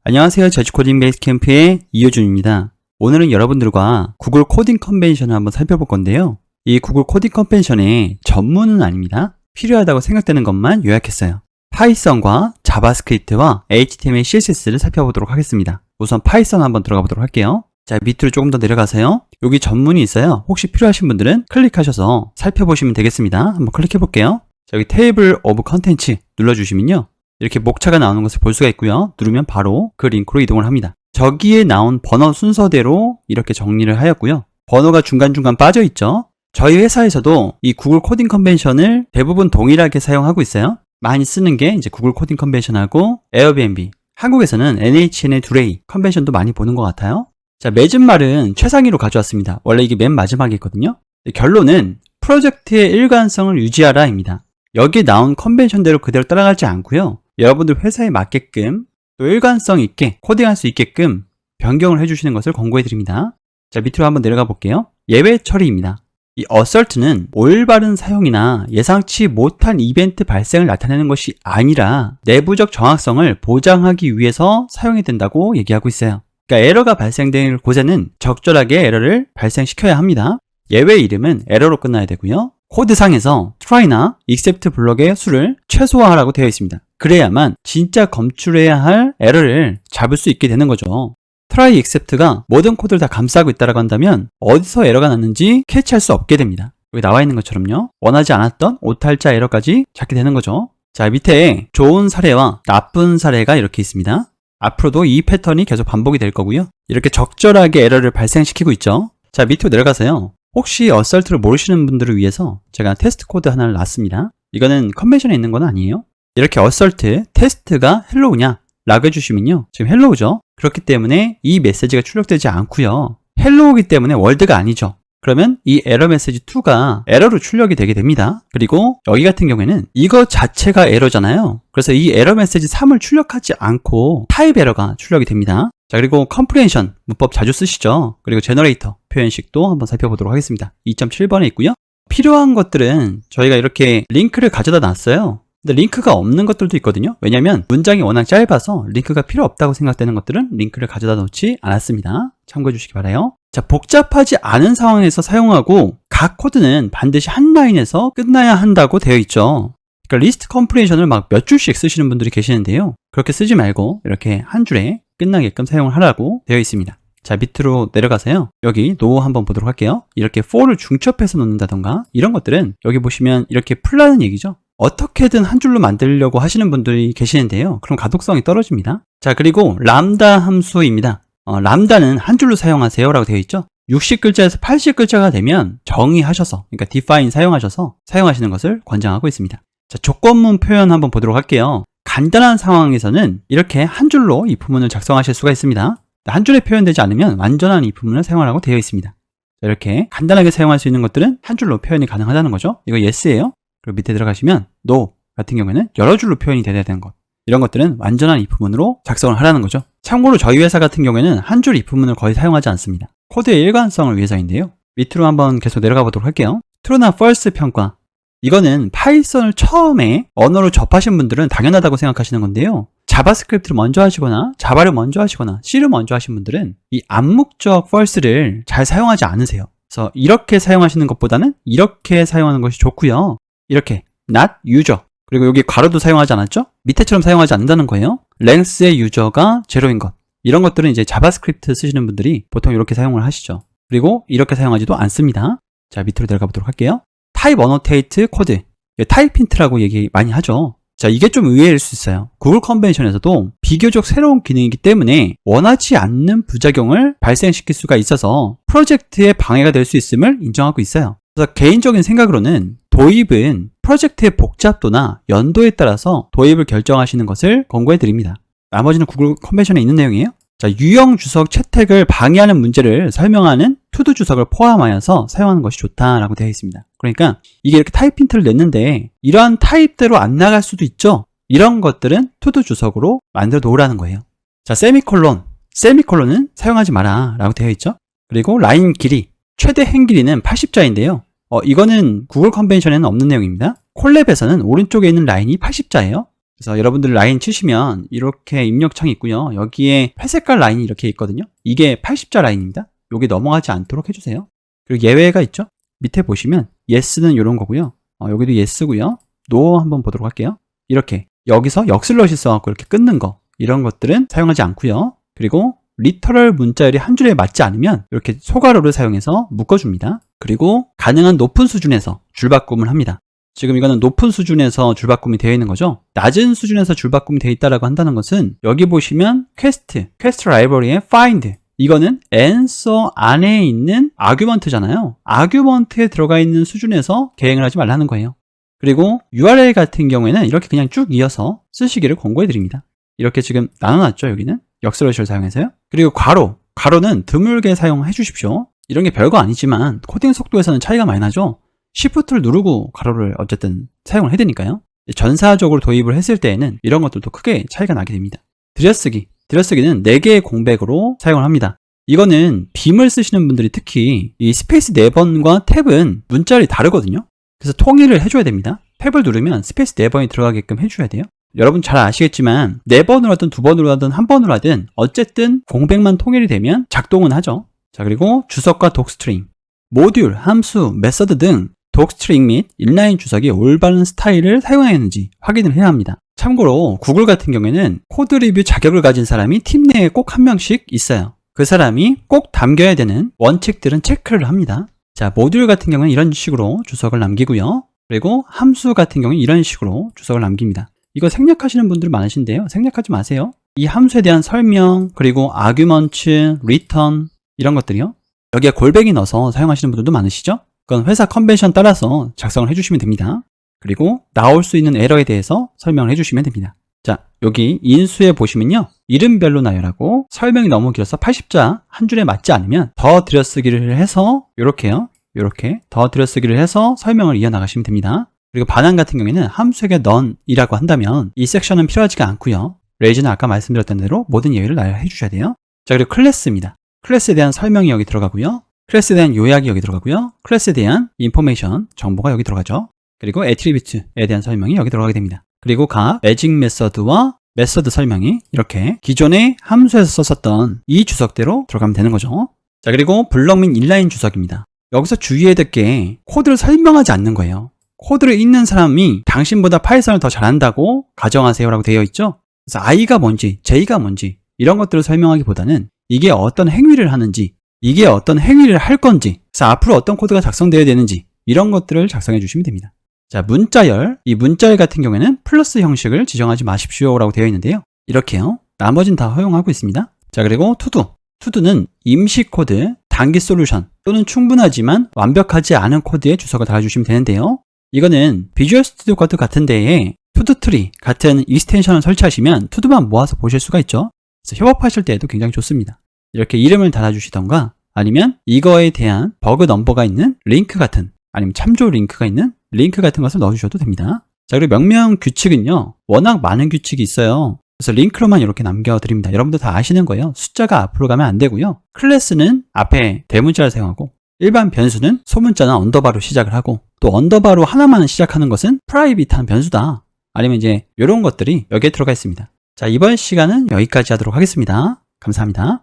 안녕하세요. 저지코딩 베이스 캠프의 이효준입니다. 오늘은 여러분들과 구글 코딩 컨벤션을 한번 살펴볼 건데요. 이 구글 코딩 컨벤션의 전문은 아닙니다. 필요하다고 생각되는 것만 요약했어요. 파이썬과 자바스크립트와 HTML, CSS를 살펴보도록 하겠습니다. 우선 파이썬 한번 들어가 보도록 할게요. 자, 밑으로 조금 더 내려가세요. 여기 전문이 있어요. 혹시 필요하신 분들은 클릭하셔서 살펴보시면 되겠습니다. 한번 클릭해 볼게요. 자, 여기 테이블 오브 컨텐츠 눌러주시면요. 이렇게 목차가 나오는 것을 볼 수가 있고요. 누르면 바로 그 링크로 이동을 합니다. 저기에 나온 번호 순서대로 이렇게 정리를 하였고요. 번호가 중간중간 빠져 있죠. 저희 회사에서도 이 구글 코딩 컨벤션을 대부분 동일하게 사용하고 있어요. 많이 쓰는 게 이제 구글 코딩 컨벤션하고 에어비앤비. 한국에서는 NHN의 두레이 컨벤션도 많이 보는 것 같아요. 자, 맺은 말은 최상위로 가져왔습니다. 원래 이게 맨 마지막에 있거든요. 결론은 프로젝트의 일관성을 유지하라입니다. 여기에 나온 컨벤션대로 그대로 따라가지 않고요. 여러분들 회사에 맞게끔 또 일관성 있게 코딩할 수 있게끔 변경을 해주시는 것을 권고해 드립니다. 자, 밑으로 한번 내려가 볼게요. 예외 처리입니다. 이 assert는 올바른 사용이나 예상치 못한 이벤트 발생을 나타내는 것이 아니라 내부적 정확성을 보장하기 위해서 사용이 된다고 얘기하고 있어요. 그러니까 에러가 발생될 곳에는 적절하게 에러를 발생시켜야 합니다. 예외 이름은 에러로 끝나야 되고요. 코드상에서 try나 except 블럭의 수를 최소화하라고 되어 있습니다. 그래야만 진짜 검출해야 할 에러를 잡을 수 있게 되는 거죠. try except가 모든 코드를 다 감싸고 있다고 한다면 어디서 에러가 났는지 캐치할 수 없게 됩니다. 여기 나와 있는 것처럼요. 원하지 않았던 오탈자 에러까지 잡게 되는 거죠. 자, 밑에 좋은 사례와 나쁜 사례가 이렇게 있습니다. 앞으로도 이 패턴이 계속 반복이 될 거고요. 이렇게 적절하게 에러를 발생시키고 있죠. 자, 밑으로 내려가서요. 혹시 assert를 모르시는 분들을 위해서 제가 테스트 코드 하나를 놨습니다. 이거는 컨벤션에 있는 건 아니에요. 이렇게 assert 테스트가 헬로우냐 라고 해주시면요. 지금 헬로우죠. 그렇기 때문에 이 메시지가 출력되지 않고요. 헬로우기 때문에 월드가 아니죠. 그러면 이 에러 메시지 2가 에러로 출력이 되게 됩니다. 그리고 여기 같은 경우에는 이거 자체가 에러잖아요. 그래서 이 에러 메시지 3을 출력하지 않고 타입 에러가 출력이 됩니다. 자, 그리고 컴프레hension 문법 자주 쓰시죠. 그리고 제너레이터 표현식도 한번 살펴보도록 하겠습니다. 2.7번에 있고요. 필요한 것들은 저희가 이렇게 링크를 가져다 놨어요. 근데 링크가 없는 것들도 있거든요. 왜냐면 문장이 워낙 짧아서 링크가 필요 없다고 생각되는 것들은 링크를 가져다 놓지 않았습니다. 참고해 주시기 바라요. 자, 복잡하지 않은 상황에서 사용하고 각 코드는 반드시 한 라인에서 끝나야 한다고 되어 있죠. 그러니까 리스트 컴프레hension을 막 몇 줄씩 쓰시는 분들이 계시는데요. 그렇게 쓰지 말고 이렇게 한 줄에 끝나게끔 사용을 하라고 되어 있습니다. 자, 밑으로 내려가서요. 여기 노 한번 보도록 할게요. 이렇게 for를 중첩해서 놓는다던가 이런 것들은 여기 보시면 이렇게 풀라는 얘기죠. 어떻게든 한 줄로 만들려고 하시는 분들이 계시는데요. 그럼 가독성이 떨어집니다. 자, 그리고 람다 함수입니다. 람다는 한 줄로 사용하세요 라고 되어 있죠. 60글자에서 80글자가 되면 정의하셔서, 그러니까 define 사용하셔서 사용하시는 것을 권장하고 있습니다. 자, 조건문 표현 한번 보도록 할게요. 간단한 상황에서는 이렇게 한 줄로 if문을 작성하실 수가 있습니다. 한 줄에 표현되지 않으면 완전한 if문을 사용하라고 되어 있습니다. 이렇게 간단하게 사용할 수 있는 것들은 한 줄로 표현이 가능하다는 거죠. 이거 yes예요. 그리고 밑에 들어가시면 no 같은 경우에는 여러 줄로 표현이 돼야 되는 것. 이런 것들은 완전한 if문으로 작성을 하라는 거죠. 참고로 저희 회사 같은 경우에는 한 줄 if문을 거의 사용하지 않습니다. 코드의 일관성을 위해서인데요. 밑으로 한번 계속 내려가 보도록 할게요. true나 false 평가. 이거는 파이썬을 처음에 언어로 접하신 분들은 당연하다고 생각하시는 건데요. 자바스크립트를 먼저 하시거나 자바를 먼저 하시거나 C를 먼저 하신 분들은 이 암묵적 false를 잘 사용하지 않으세요. 그래서 이렇게 사용하시는 것보다는 이렇게 사용하는 것이 좋고요. 이렇게 not user, 그리고 여기 괄호도 사용하지 않았죠? 밑에처럼 사용하지 않는다는 거예요. length의 유저가 제로인 것, 이런 것들은 이제 자바스크립트 쓰시는 분들이 보통 이렇게 사용을 하시죠. 그리고 이렇게 사용하지도 않습니다. 자, 밑으로 내려가 보도록 할게요. 타입 어노테이트 코드, 타입 힌트라고 얘기 많이 하죠. 자, 이게 좀 의외일 수 있어요. 구글 컨벤션에서도 비교적 새로운 기능이기 때문에 원하지 않는 부작용을 발생시킬 수가 있어서 프로젝트에 방해가 될 수 있음을 인정하고 있어요. 그래서 개인적인 생각으로는 도입은 프로젝트의 복잡도나 연도에 따라서 도입을 결정하시는 것을 권고해 드립니다. 나머지는 구글 컨벤션에 있는 내용이에요. 자, 유형 주석 채택을 방해하는 문제를 설명하는 투두 주석을 포함하여서 사용하는 것이 좋다라고 되어 있습니다. 그러니까 이게 이렇게 타입 힌트를 냈는데 이러한 타입대로 안 나갈 수도 있죠. 이런 것들은 투두 주석으로 만들어 놓으라는 거예요. 자, 세미콜론은 사용하지 마라 라고 되어 있죠. 그리고 라인 길이, 최대 행 길이는 80자인데요. 이거는 구글 컨벤션에는 없는 내용입니다. 콜랩에서는 오른쪽에 있는 라인이 80자예요. 그래서 여러분들 라인 치시면 이렇게 입력창이 있고요. 여기에 회색깔 라인이 이렇게 있거든요. 이게 80자 라인입니다. 여기 넘어가지 않도록 해주세요. 그리고 예외가 있죠. 밑에 보시면 yes는 이런 거고요. 여기도 yes고요. no 한번 보도록 할게요. 이렇게 여기서 역슬롯이 써갖고 이렇게 끊는 거 이런 것들은 사용하지 않고요. 그리고 리터럴 문자열이 한 줄에 맞지 않으면 이렇게 소괄호를 사용해서 묶어줍니다. 그리고 가능한 높은 수준에서 줄바꿈을 합니다. 지금 이거는 높은 수준에서 줄바꿈이 되어 있는 거죠. 낮은 수준에서 줄바꿈이 되어 있다고 한다는 것은 여기 보시면 퀘스트 라이브러리의 find 이거는 answer 안에 있는 아규먼트잖아요. 아규먼트에 들어가 있는 수준에서 계행을 하지 말라는 거예요. 그리고 URL 같은 경우에는 이렇게 그냥 쭉 이어서 쓰시기를 권고해 드립니다. 이렇게 지금 나눠놨죠. 여기는 역슬롯을 사용해서요. 그리고 괄호는 드물게 사용해 주십시오. 이런 게 별거 아니지만 코딩 속도에서는 차이가 많이 나죠. Shift를 누르고 괄호를 어쨌든 사용을 해야 되니까요. 전사적으로 도입을 했을 때에는 이런 것들도 크게 차이가 나게 됩니다. 들여쓰기는 4개의 공백으로 사용을 합니다. 이거는 빔을 쓰시는 분들이 특히 이 스페이스 4번과 탭은 문자열이 다르거든요. 그래서 통일을 해줘야 됩니다. 탭을 누르면 스페이스 4번이 들어가게끔 해줘야 돼요. 여러분 잘 아시겠지만 4번으로 하든 2번으로 하든 1번으로 하든 어쨌든 공백만 통일이 되면 작동은 하죠. 자, 그리고 주석과 독스트링, 모듈, 함수, 메서드 등 독스트링 및 인라인 주석이 올바른 스타일을 사용하였는지 확인을 해야 합니다. 참고로 구글 같은 경우에는 코드 리뷰 자격을 가진 사람이 팀 내에 꼭 한 명씩 있어요. 그 사람이 꼭 담겨야 되는 원칙들은 체크를 합니다. 자, 모듈 같은 경우는 이런 식으로 주석을 남기고요. 그리고 함수 같은 경우는 이런 식으로 주석을 남깁니다. 이거 생략하시는 분들 많으신데요. 생략하지 마세요. 이 함수에 대한 설명, 그리고 아규먼트, 리턴 이런 것들이요. 여기에 골뱅이 넣어서 사용하시는 분들도 많으시죠? 그건 회사 컨벤션 따라서 작성을 해주시면 됩니다. 그리고 나올 수 있는 에러에 대해서 설명을 해주시면 됩니다. 자, 여기 인수에 보시면요. 이름별로 나열하고 설명이 너무 길어서 80자 한 줄에 맞지 않으면 더 들여쓰기를 해서 이렇게요. 이렇게 더 들여쓰기를 해서 설명을 이어나가시면 됩니다. 그리고 반환 같은 경우에는 함수에게 none이라고 한다면 이 섹션은 필요하지가 않고요. 레이즈는 아까 말씀드렸던 대로 모든 예외를 나열해 주셔야 돼요. 자, 그리고 클래스입니다. 클래스에 대한 설명이 여기 들어가고요. 클래스에 대한 요약이 여기 들어가고요. 클래스에 대한 인포메이션, 정보가 여기 들어가죠. 그리고 애트리뷰트에 대한 설명이 여기 들어가게 됩니다. 그리고 각 매직 메서드와 메서드 설명이 이렇게 기존의 함수에서 썼었던 이 주석대로 들어가면 되는 거죠. 자, 그리고 블럭 및 인라인 주석입니다. 여기서 주의해야 될 게 코드를 설명하지 않는 거예요. 코드를 읽는 사람이 당신보다 파이썬을 더 잘한다고 가정하세요 라고 되어 있죠. 그래서 I가 뭔지, J가 뭔지 이런 것들을 설명하기보다는 이게 어떤 행위를 하는지, 이게 어떤 행위를 할 건지, 그래서 앞으로 어떤 코드가 작성되어야 되는지 이런 것들을 작성해 주시면 됩니다. 자, 문자열, 이 문자열 같은 경우에는 플러스 형식을 지정하지 마십시오 라고 되어 있는데요. 이렇게요. 나머지는 다 허용하고 있습니다. 자, 그리고 투두는 임시 코드, 단기 솔루션 또는 충분하지만 완벽하지 않은 코드에 주석을 달아주시면 되는데요. 이거는 비주얼 스튜디오 코드 같은 데에 투두트리 같은 익스텐션을 설치하시면 투두만 모아서 보실 수가 있죠. 그래서 협업하실 때에도 굉장히 좋습니다. 이렇게 이름을 달아주시던가 아니면 이거에 대한 버그 넘버가 있는 링크 같은 아니면 참조 링크가 있는 링크 같은 것을 넣어주셔도 됩니다. 자, 그리고 명령 규칙은요. 워낙 많은 규칙이 있어요. 그래서 링크로만 이렇게 남겨드립니다. 여러분들 다 아시는 거예요. 숫자가 앞으로 가면 안 되고요. 클래스는 앞에 대문자를 사용하고 일반 변수는 소문자나 언더바로 시작을 하고 또 언더바로 하나만 시작하는 것은 프라이빗한 변수다. 아니면 이제 이런 것들이 여기에 들어가 있습니다. 자, 이번 시간은 여기까지 하도록 하겠습니다. 감사합니다.